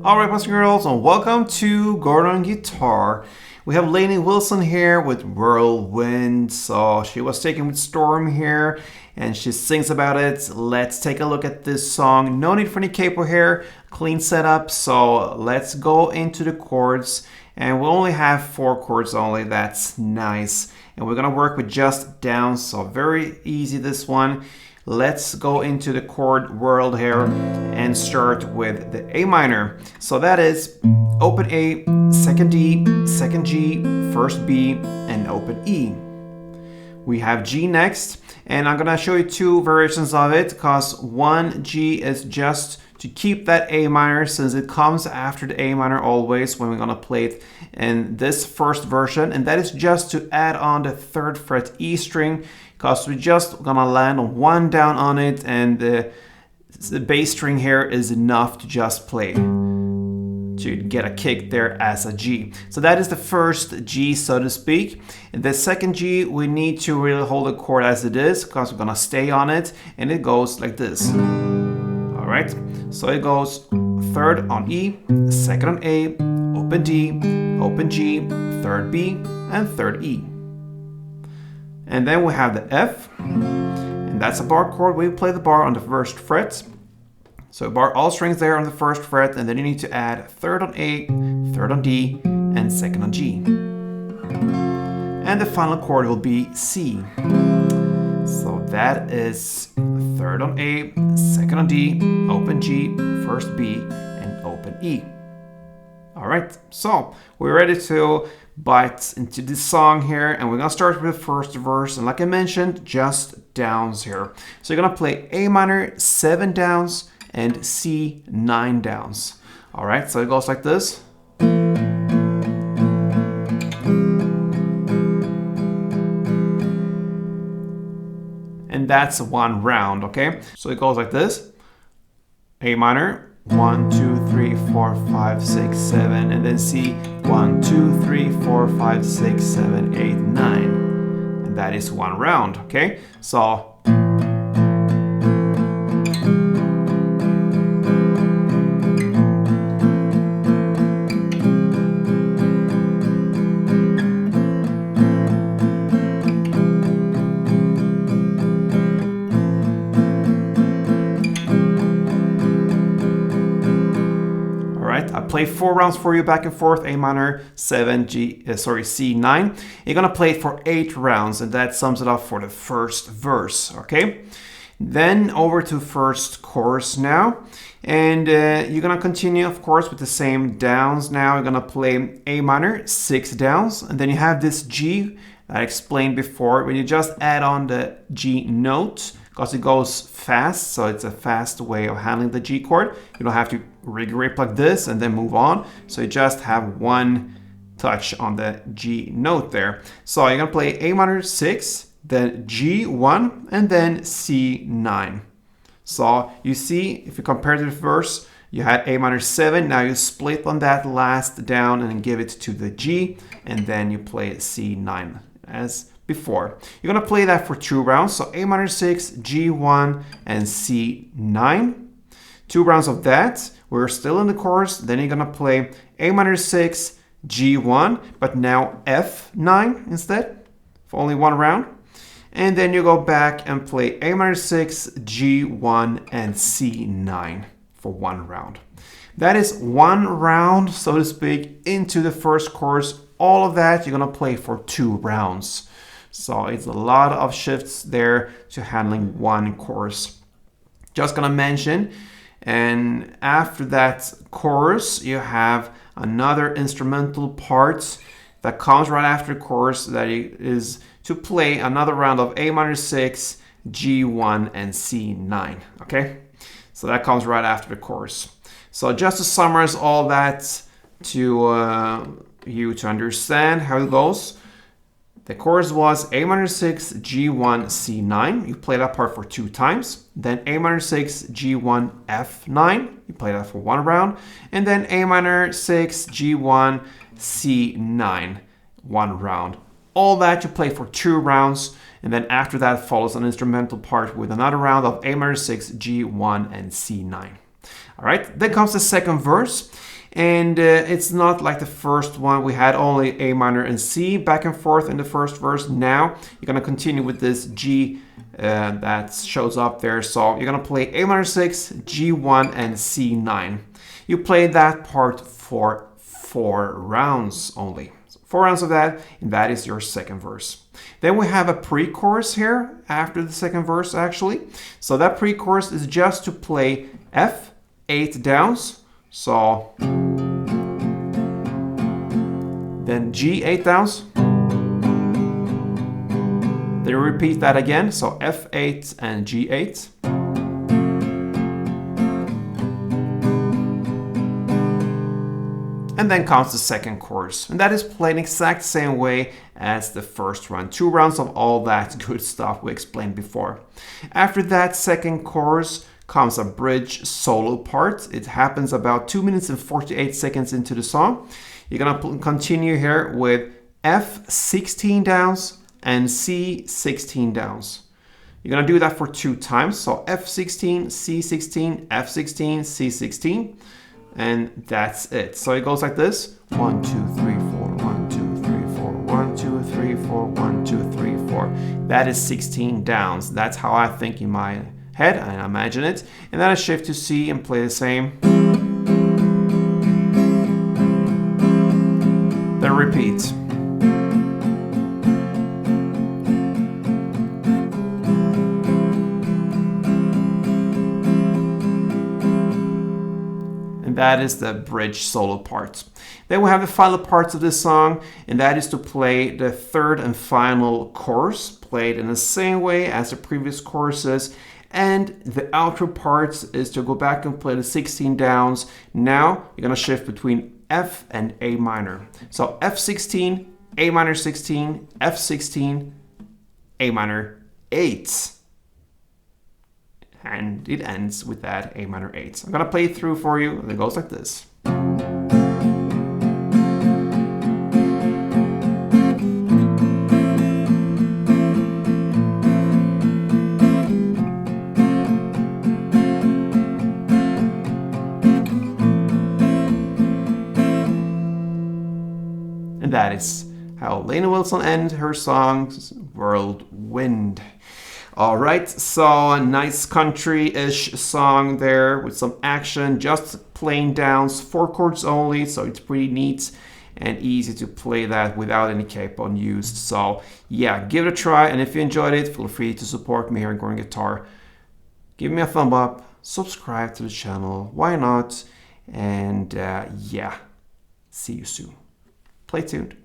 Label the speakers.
Speaker 1: Alright, boys and girls, and welcome to Gordon Guitar. We have Lainey Wilson here with Whirlwind. So she was taken with Storm here, and she sings about it. Let's take a look at this song. No need for any capo here, clean setup. So let's go into the chords, and we'll only have 4 chords only. That's nice. And we're gonna work with just downs, so very easy this one. Let's go into the chord world here and start with the A minor. So that is open A, second D, second G, first B, and open E. We have G next, and I'm gonna show you 2 variations of it because one G is just to keep that A minor since it comes after the A minor always when we're gonna play it in this first version, and that is just to add on the 3rd fret E string because we're just gonna land 1 down on it, and the bass string here is enough to just play to get a kick there as a G. So that is the first G, so to speak. And the second G, we need to really hold the chord as it is because we're gonna stay on it, and it goes like this. All right, so it goes 3rd on E, 2nd on A, open D, open G, 3rd B, and 3rd E. And then we have the F, and that's a bar chord. We play the bar on the 1st fret. So bar all strings there on the 1st fret, and then you need to add 3rd on A, 3rd on D, and 2nd on G. And the final chord will be C. So that is 3rd on A, 2nd on D, open G, 1st B, and open E. All right, so we're ready to bite into this song here, and we're gonna start with the first verse, and like I mentioned, just downs here. So you're gonna play A minor 7 downs and C 9 downs. All right, so it goes like this. And that's 1 round, okay? So it goes like this. A minor, 1, 2, 3, 4, 5, 6, 7, and then C, 1, 2, 3, 4, 5, 6, 7, 8, 9. And that is 1 round, okay? So I play 4 rounds for you back and forth, A minor, 7, C, 9. You're gonna play it for 8 rounds, and that sums it up for the first verse, okay? Then over to first chorus now, and you're gonna continue, of course, with the same downs now. You're gonna play A minor, 6 downs, and then you have this G that I explained before, when you just add on the G note, because it goes fast, so it's a fast way of handling the G chord. You don't have to grip like this and then move on. So you just have 1 touch on the G note there. So you're gonna play A minor 6, then G1, and then C9. So you see, if you compare the verse, you had A minor 7, now you split on that last down and give it to the G, and then you play C9 as before. You're gonna play that for 2 rounds, so A minor 6, G1, and C9. 2 rounds of that. We're still in the chorus. Then you're gonna play A minor 6, G1, but now F9 instead, for only 1 round. And then you go back and play A minor 6, G1, and C9 for 1 round. That is 1 round, so to speak, into the first chorus. All of that you're gonna play for 2 rounds. So it's a lot of shifts there to handling 1 chorus. Just gonna mention, and after that chorus, you have another instrumental part that comes right after the chorus that is to play another round of A minor 6, G1, and C9, okay? So that comes right after the chorus. So just to summarize all that to you to understand how it goes. The chorus was A minor 6, G1, C9. You play that part for 2 times. Then A minor 6, G1, F9. You play that for 1 round. And then A minor 6, G1, C9, 1 round. All that you play for 2 rounds. And then after that follows an instrumental part with another round of A minor 6, G1, and C9. All right, then comes the second verse. And it's not like the first one. We had only A minor and C back and forth in the first verse. Now you're going to continue with this G that shows up there. So you're going to play A minor 6, G1, and C9. You play that part for 4 rounds only. So 4 rounds of that, and that is your second verse. Then we have a pre-chorus here after the second verse actually. So that pre-chorus is just to play F, 8 downs. So then G, 8 downs. Then repeat that again. So F8 and G8. And then comes the second chorus. And that is played exact same way as the first round. 2 rounds of all that good stuff we explained before. After that second chorus comes a bridge solo part. It happens about 2 minutes and 48 seconds into the song. You're gonna continue here with F 16 downs and C 16 downs. You're gonna do that for 2 times. So F 16, C 16, F 16, C 16. And that's it. So it goes like this. 1, 2, 3, 4, 1, 2, 3, 4, 1, 2, 3, 4, 1, 2, 3, 4. That is 16 downs. That's how I think in my head and imagine it. And then I shift to C and play the same. Then repeat. That is the bridge solo part. Then we have the final parts of this song, and that is to play the third and final chorus, played in the same way as the previous choruses. And the outro part is to go back and play the 16 downs. Now you're gonna shift between F and A minor. So F16, A minor 16, F16, A minor 8. And it ends with that A minor 8. I'm gonna play it through for you, and it goes like this. And that is how Lainey Wilson ends her song, Whirlwind. All right, so a nice country-ish song there with some action, just plain downs, 4 chords only, so it's pretty neat and easy to play that without any capo used. So yeah, give it a try, and if you enjoyed it, feel free to support me here in Gordon Guitar. Give me a thumb up, subscribe to the channel, why not? And yeah, see you soon. Play tuned.